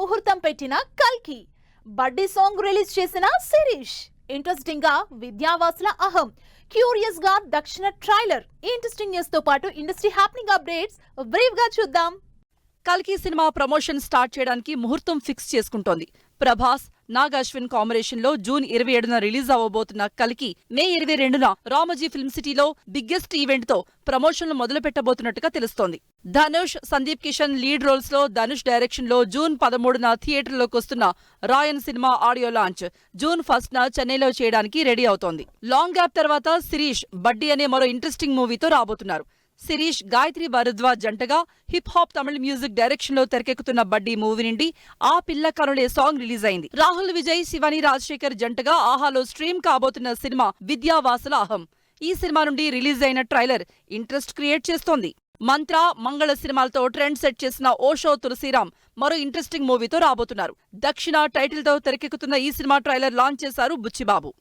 ముహూర్తం పెట్టిన కల్కి, బడ్డీ సాంగ్ రిలీజ్ చేసిన శిరీష్, ఇంట్రెస్టింగ్ గా విద్యావాసుల అహం, క్యూరియస్ గా దక్షిణ ట్రైలర్. ఇంట్రెస్టింగ్ న్యూస్ తో పాటు ఇండస్ట్రీ హ్యాపెనింగ్ అప్డేట్స్ బ్రీఫ్ గా చూద్దాం. కల్కి సినిమా ప్రమోషన్ స్టార్ట్ చేయడానికి ముహూర్తం ఫిక్స్ చేసుకుంటోంది. ప్రభాస్, నాగ్ అశ్విన్ కాంబినేషన్ లో జూన్ 27న రిలీజ్ అవ్వబోతున్న కల్కి మే 22న రామోజీ ఫిల్మ్ సిటీలో బిగ్గెస్ట్ ఈవెంట్ తో ప్రమోషన్లు మొదలు పెట్టబోతున్నట్టుగా తెలుస్తోంది. ధనుష్, సందీప్ కిషన్ లీడ్ రోల్స్ లో ధనుష్ డైరెక్షన్ లో జూన్ 13న థియేటర్లోకి వస్తున్న రాయన్ సినిమా ఆడియో లాంచ్ జూన్ 1న చెన్నైలో చేయడానికి రెడీ అవుతోంది. లాంగ్ గ్యాప్ తర్వాత శిరీష్ బడ్డీ అనే మరో ఇంట్రెస్టింగ్ మూవీతో రాబోతున్నారు. శిరీష్, గాయత్రి భరద్వాజ్ జంటగా హిప్ హాప్ తమిళ మ్యూజిక్ డైరెక్షన్ లో తెరకెక్కుతున్న బడ్డీ మూవీ నుండి ఆ పిల్ల కనులే సాంగ్ రిలీజ్ అయింది. రాహుల్ విజయ్, శివాని రాజశేఖర్ జంటగా ఆహాలో స్ట్రీమ్ కాబోతున్న సినిమా విద్యావాసుల అహం. ఈ సినిమా నుండి రిలీజ్ అయిన ట్రైలర్ ఇంట్రెస్ట్ క్రియేట్ చేస్తోంది. మంత్ర, మంగళ సినిమాలతో ట్రెండ్ సెట్ చేసిన ఓషో తులసిరామ్ మరో ఇంట్రెస్టింగ్ మూవీతో రాబోతున్నారు. దక్షిణ టైటిల్ తో తెరకెక్కుతున్న ఈ సినిమా ట్రైలర్ లాంచ్ చేశారు బుచ్చిబాబు.